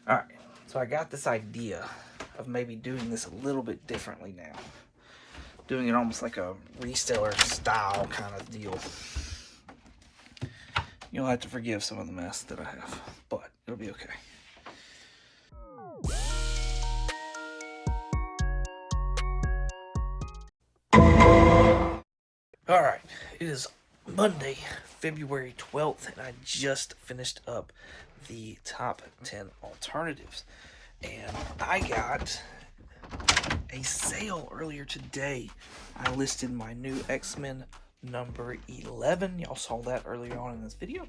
Alright, so I got this idea of maybe doing this a little bit differently now. Doing it almost like a reseller style kind of deal. You'll have to forgive some of the mess that I have, but it'll be okay. Alright, it is Monday, February 12th, and I just finished up the top 10 alternatives. And I got a sale earlier today. I listed my new X-Men number 11. Y'all saw that earlier on in this video.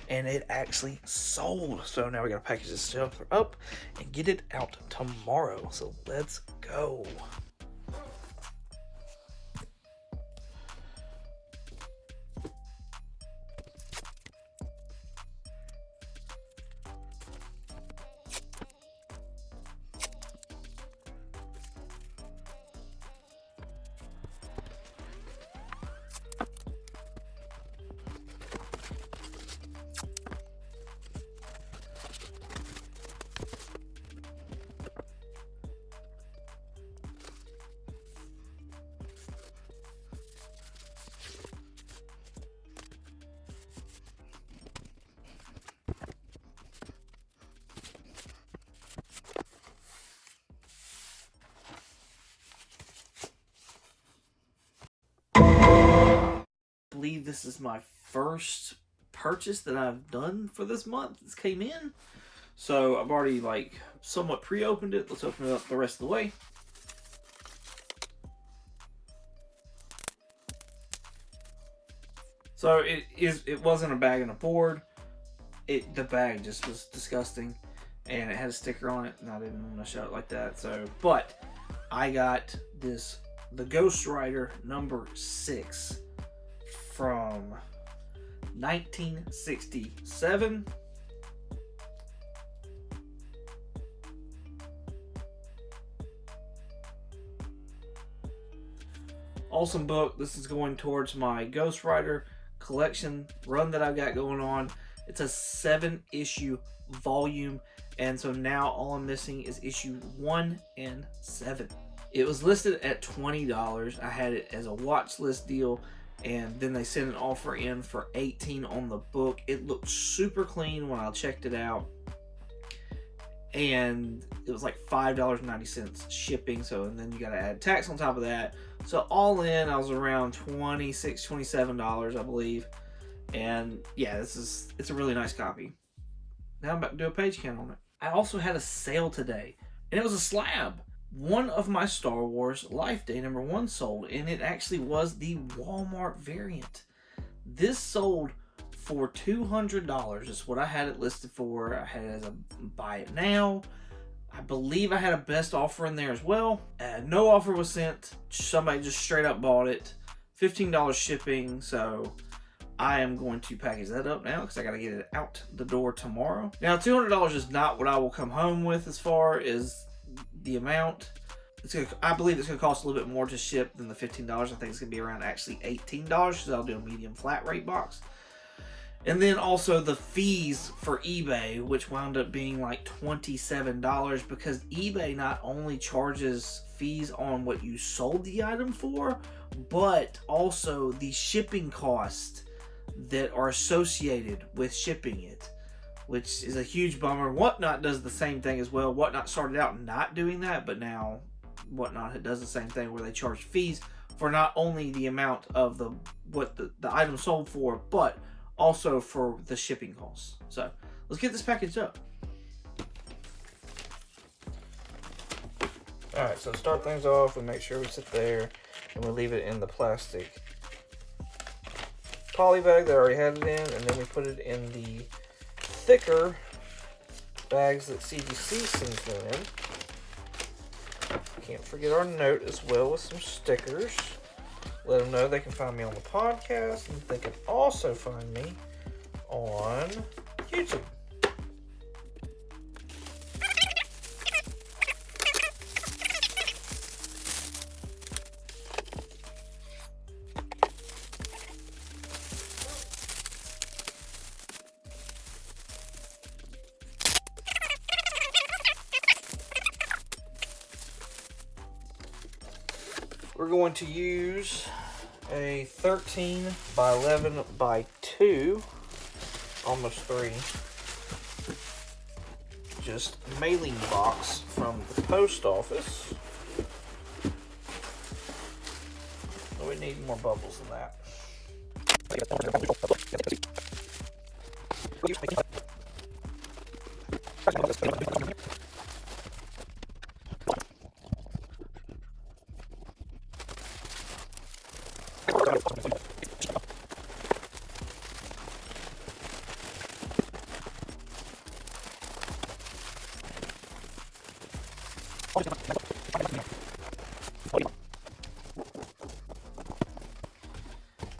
And it actually sold. So now we gotta package this stuff up and get it out tomorrow. So let's go. I believe this is my first purchase that I've done for this month. This came in, so I've already somewhat pre-opened it. Let's open it up the rest of the way. So it wasn't a bag and a board. The bag just was disgusting, and it had a sticker on it, and I didn't want to show it like that. But I got the Ghost Rider number 6 from 1967. Awesome book. This is going towards my Ghost Rider collection run that I've got going on. It's a 7-issue volume, and so now all I'm missing is issue 1 and 7. It was listed at $20. I had it as a watch list deal, and then they sent an offer in for $18 on the book. It looked super clean when I checked it out, and it was like $5.90 shipping. And then you got to add tax on top of that. So all in, I was around $26, $27, I believe. And yeah, it's a really nice copy. Now I'm about to do a page count on it. I also had a sale today, and it was a slab. One of my Star Wars Life Day number 1 sold, and it actually was the Walmart variant. This sold for $200. Is what I had it listed for. I had it as a buy it now. I believe I had a best offer in there as well. No offer was sent. Somebody just straight up bought it. $15 shipping. So I am going to package that up now because I got to get it out the door tomorrow. Now, $200 is not what I will come home with as far as the amount. I believe it's going to cost a little bit more to ship than the $15. I think it's going to be around actually $18 because I'll do a medium flat rate box. And then also the fees for eBay, which wound up being like $27 because eBay not only charges fees on what you sold the item for, but also the shipping costs that are associated with shipping it, which is a huge bummer. Whatnot does the same thing as well. Whatnot started out not doing that, but now Whatnot does the same thing where they charge fees for not only the amount of what the item sold for, but also for the shipping costs. So let's get this packaged up. Alright, so to start things off, we make sure we sit there and we leave it in the plastic poly bag that I already had it in, and then we put it in the thicker bags that CGC sends them in. Can't forget our note as well with some stickers. Let them know they can find me on the podcast, and they can also find me on YouTube. we're going to use a 13 by 11 by 2, almost 3, just mailing box from the post office. We need more bubbles than that.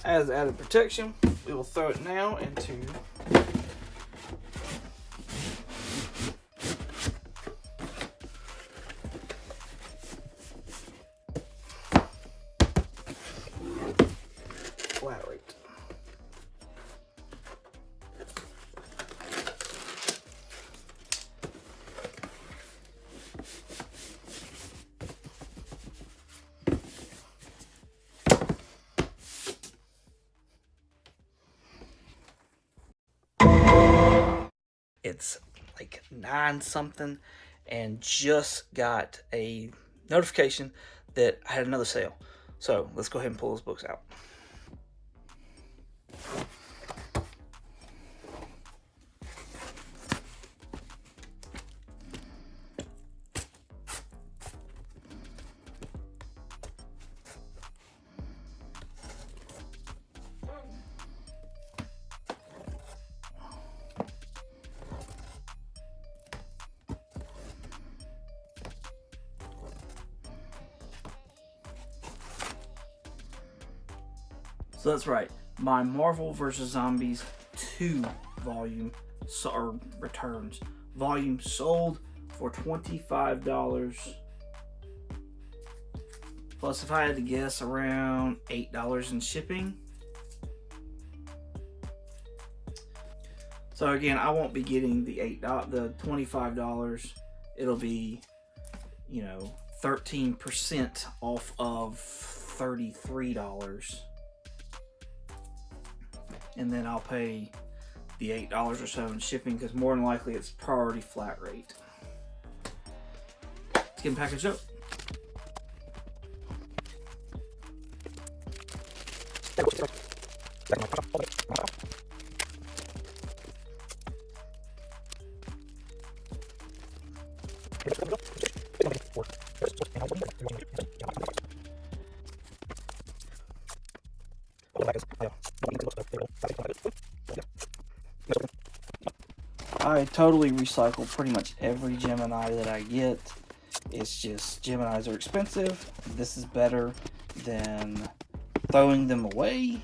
As added protection, we will throw it now into flat rate. It's like 9 something and just got a notification that I had another sale. So let's go ahead and pull those books out. So that's right, my Marvel vs. Zombies 2 volume returns. Volume sold for $25. Plus, if I had to guess, around $8 in shipping. So again, I won't be getting the $25. It'll be, 13% off of $33. And then I'll pay the $8 or so in shipping, because more than likely it's priority flat rate. Let's get them packaged up. I totally recycle pretty much every Gemini that I get. It's just Geminis are expensive. This is better than throwing them away,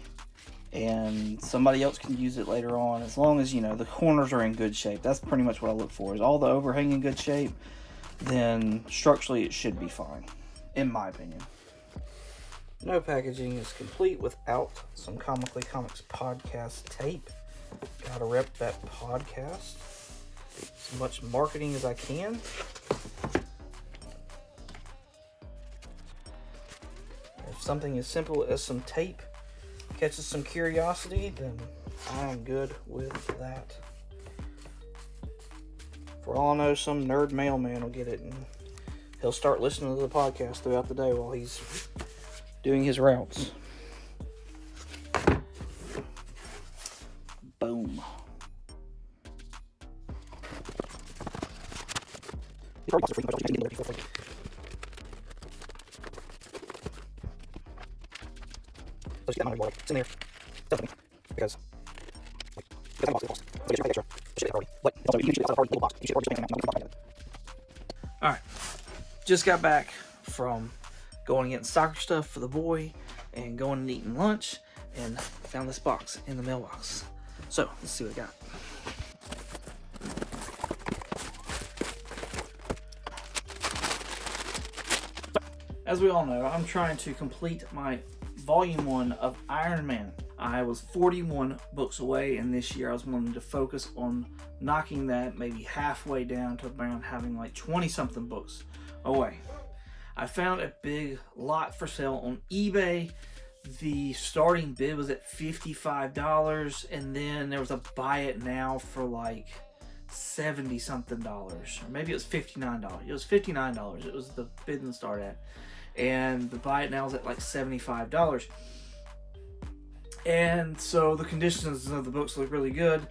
and somebody else can use it later on, as long as the corners are in good shape. That's pretty much what I look for, is all the overhang in good shape. Then structurally it should be fine, in my opinion. No packaging is complete without some Comically Comics podcast tape. Gotta rep that podcast. As much marketing as I can. If something as simple as some tape catches some curiosity, then I'm good with that. For all I know, some nerd mailman will get it, and he'll start listening to the podcast throughout the day while he's doing his routes. Boom. It's in there. Because alright. Just got back from going and getting soccer stuff for the boy and going and eating lunch, and found this box in the mailbox. So let's see what I got. As we all know, I'm trying to complete my volume 1 of Iron Man. I was 41 books away, and this year I was wanting to focus on knocking that maybe halfway down to around having like 20 something books away. I found a big lot for sale on eBay. The starting bid was at $55, and then there was a buy it now for like $70 something, or maybe it was $59. It was $59. It was the bid and start at, and the buy it now is at like $75. And so the conditions of the books look really good.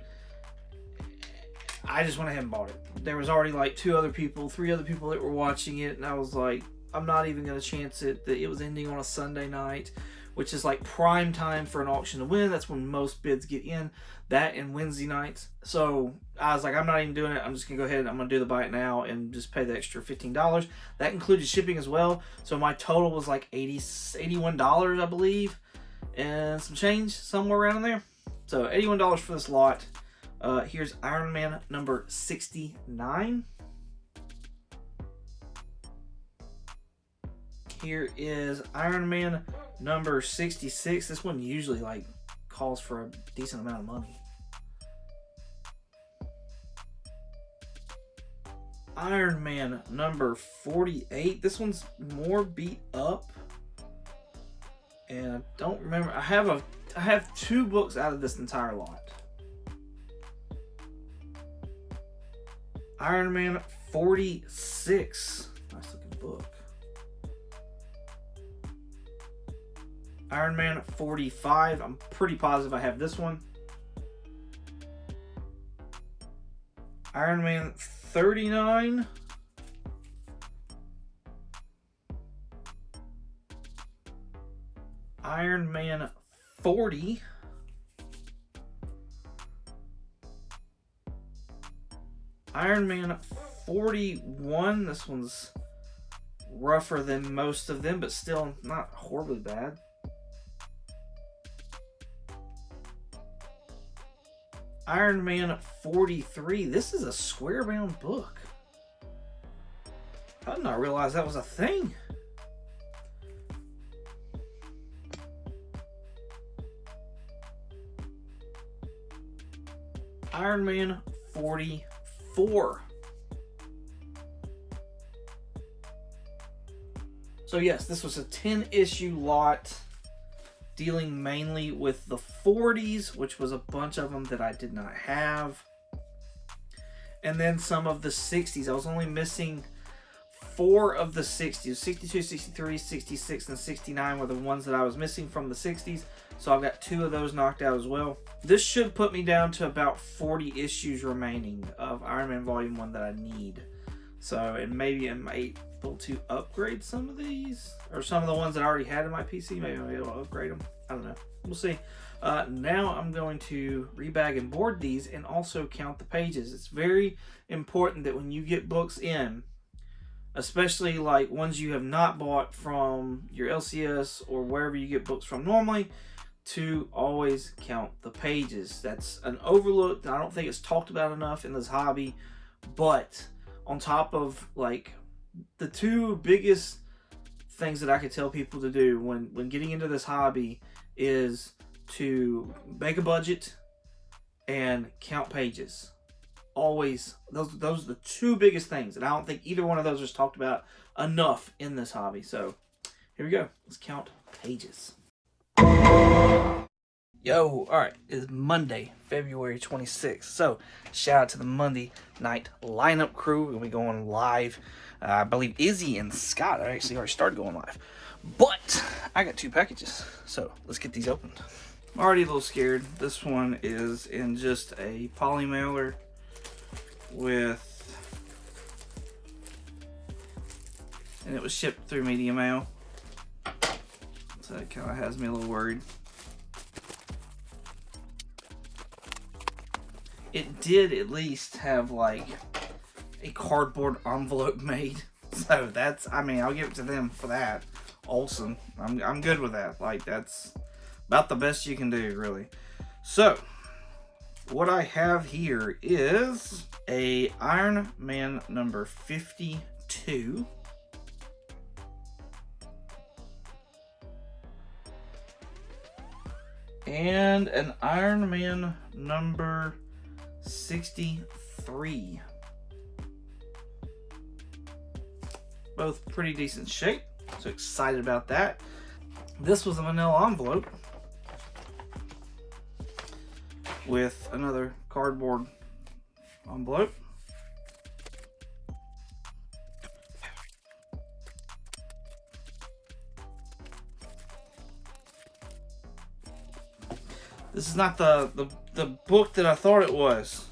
I just went ahead and bought it. There was already like 3 other people that were watching it, and I was like, I'm not even going to chance it. That it was ending on a Sunday night, which is like prime time for an auction to win. That's when most bids get in, that and Wednesday nights. So I was like, I'm not even doing it. I'm just going to go ahead and I'm going to do the buy it now and just pay the extra $15. That included shipping as well. So my total was like $81, I believe, and some change somewhere around there. So $81 for this lot. Here's Iron Man number 69. Here is Iron Man number 66. This one usually like calls for a decent amount of money. Iron Man number 48. This one's more beat up, and I don't remember. I have 2 books out of this entire lot. Iron Man 46. Nice looking book. Iron Man 45. I'm pretty positive I have this one. Iron Man 39. Iron Man 40. Iron Man 41. This one's rougher than most of them, but still not horribly bad. Iron Man 43. This is a square bound book. I did not realize that was a thing. Iron Man 44. So yes, this was a 10-issue lot dealing mainly with the 40s, which was a bunch of them that I did not have. And then some of the 60s. I was only missing 4 of the 60s. 62, 63, 66, and 69 were the ones that I was missing from the 60s. So I've got 2 of those knocked out as well. This should put me down to about 40 issues remaining of Iron Man Volume 1 that I need. So, and maybe I might be able to upgrade some of these, or some of the ones that I already had in my PC. Maybe I'll be able to upgrade them. I don't know. We'll see. Now I'm going to rebag and board these and also count the pages. It's very important that when you get books in, especially like ones you have not bought from your LCS or wherever you get books from normally, to always count the pages. That's an overlooked. I don't think it's talked about enough in this hobby, but on top of like the 2 biggest things that I could tell people to do when getting into this hobby is to make a budget and count pages. Always, those are the 2 biggest things, and I don't think either one of those is talked about enough in this hobby. So here we go. Let's count pages. Yo, alright, it's Monday, February 26th. So, shout out to the Monday night lineup crew. We're going to be going live. I believe Izzy and Scott are actually already started going live. But, I got 2 packages. So, let's get these opened. I'm already a little scared. This one is in just a poly mailer with... and it was shipped through media mail. So, that kind of has me a little worried. It did at least have like a cardboard envelope made, so that's, I mean, I'll give it to them for that. Awesome. I'm good with that. Like, that's about the best you can do, really. So what I have here is a Iron Man number 52. And an Iron Man number 63. both pretty decent shape. So excited about that. This was a manila envelope with another cardboard envelope. This is not the book that I thought it was,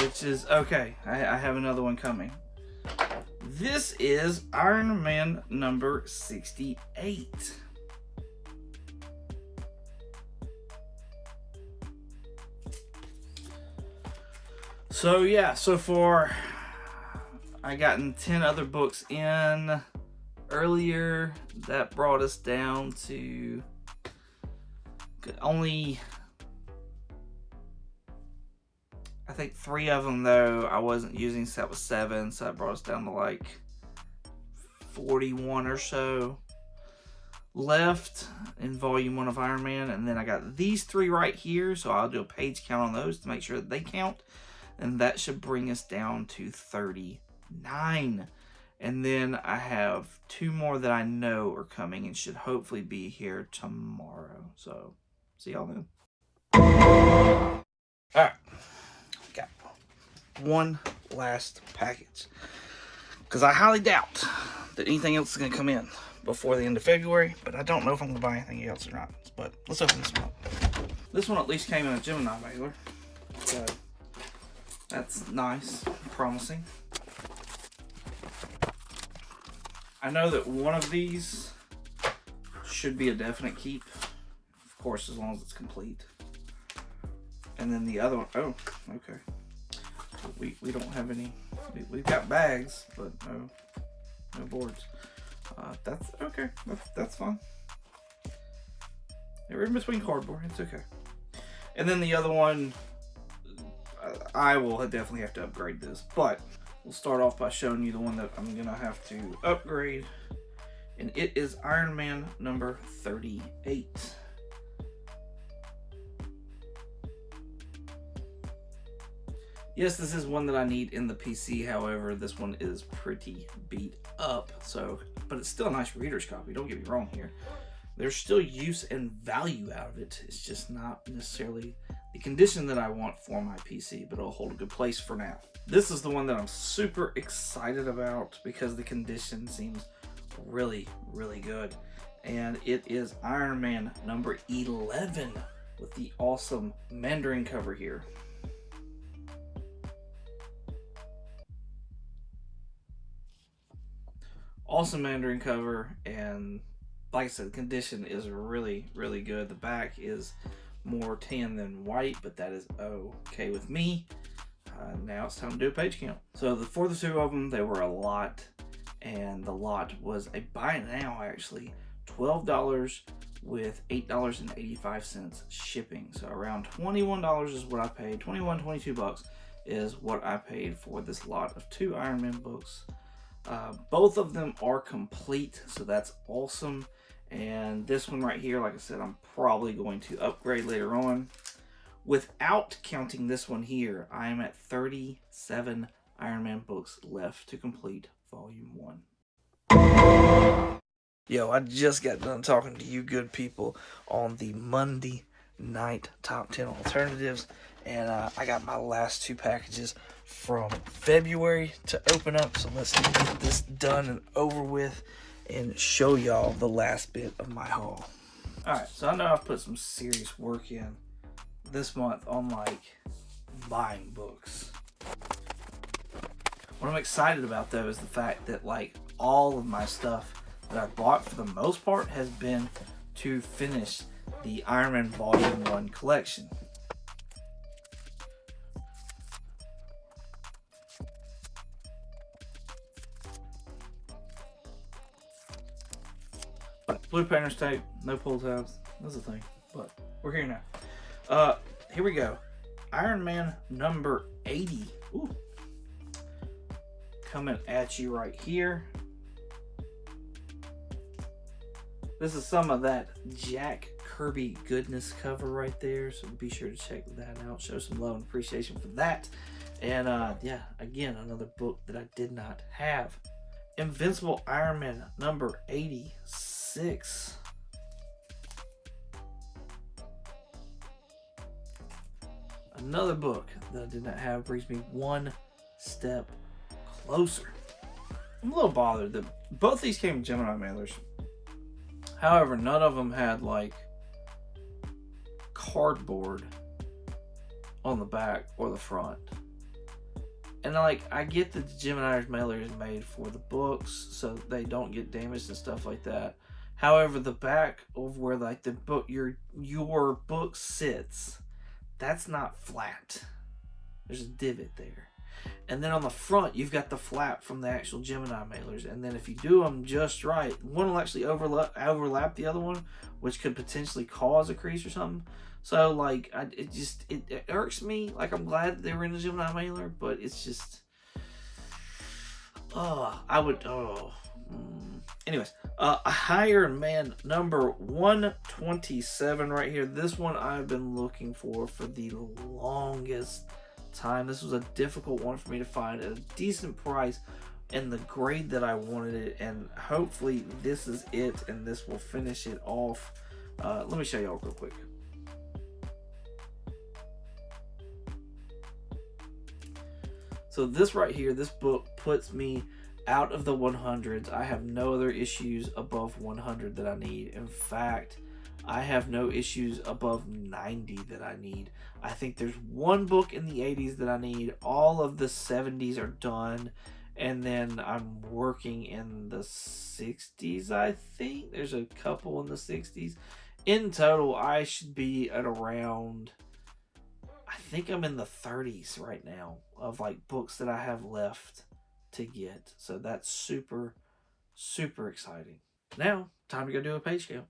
which is okay. I have another one coming. This is Iron Man number 68. So yeah, so far I gotten 10 other books in earlier. That brought us down to only, I think 3 of them though I wasn't using, so that was 7, so that brought us down to like 41 or so left in volume 1 of Iron Man. And then I got these 3 right here, so I'll do a page count on those to make sure that they count, and that should bring us down to 39. And then I have 2 more that I know are coming and should hopefully be here tomorrow. So see y'all then. Alright, got one last package, because I highly doubt that anything else is going to come in before the end of February, but I don't know if I'm going to buy anything else or not. But let's open this one up. This one at least came in a Gemini mailer, so that's nice, promising. I know that one of these should be a definite keep, of course, as long as it's complete. And then the other one, oh, okay. We don't have any, we've got bags, but no boards. That's okay, that's fine. We're in between cardboard, it's okay. And then the other one, I will definitely have to upgrade this, but we'll start off by showing you the one that I'm gonna have to upgrade, and it is Iron Man number 38. Yes, this is one that I need in the PC. However, this one is pretty beat up, so, but it's still a nice reader's copy, don't get me wrong here. There's still use and value out of it. It's just not necessarily the condition that I want for my PC, but it'll hold a good place for now. This is the one that I'm super excited about because the condition seems really, really good. And it is Iron Man number 11 with the awesome Mandarin cover here. Awesome Mandarin cover, and like I said, the condition is really, really good. The back is more tan than white, but that is okay with me. Now it's time to do a page count. So for the 2 of them, they were a lot, and the lot was a buy now actually $12 with $8.85 shipping. So around $21 is what I paid. 22 bucks is what I paid for this lot of 2 Iron Man books. Both of them are complete, so that's awesome. And this one right here, like I said, I'm probably going to upgrade later on. Without counting this one here, I am at 37 Iron Man books left to complete volume 1. Yo, I just got done talking to you good people on the Monday night top 10 alternatives, and I got my last 2 packages from February to open up, so let's get this done and over with and show y'all the last bit of my haul. Alright, so I know I've put some serious work in this month on like buying books. What I'm excited about though is the fact that like all of my stuff that I bought for the most part has been to finish the Iron Man Volume 1 collection. Blue painter's tape, no pull tabs. That's the thing, but we're here now. Here we go. Iron Man number 80. Ooh. Coming at you right here. This is some of that Jack Kirby goodness cover right there, so be sure to check that out. Show some love and appreciation for that. And yeah, again, another book that I did not have. Invincible Iron Man number 86. Another book that I did not have brings me one step closer. I'm a little bothered that both these came in Gemini mailers. However, none of them had like cardboard on the back or the front. And like, I get that the Gemini mailer is made for the books so they don't get damaged and stuff like that. However, the back of where like the book your book sits, that's not flat. There's a divot there. And then on the front, you've got the flap from the actual Gemini mailers. And then if you do them just right, one will actually overlap the other one, which could potentially cause a crease or something. So, like, it irks me. Like, I'm glad that they were in the Gemini mailer, but it's just... Anyways, Iron Man number 127 right here. This one I've been looking for the longest time. This was a difficult one for me to find at a decent price and the grade that I wanted it, and hopefully this is it and this will finish it off. Let me show y'all real quick. So this right here, this book puts me out of the 100s. I have no other issues above 100 that I need. In fact, I have no issues above 90 that I need. I think there's one book in the 80s that I need. All of the 70s are done. And then I'm working in the 60s, I think. There's a couple in the 60s. In total, I should be at around... I think I'm in the 30s right now of like books that I have left to get. So that's super, super exciting. Now, time to go do a page count.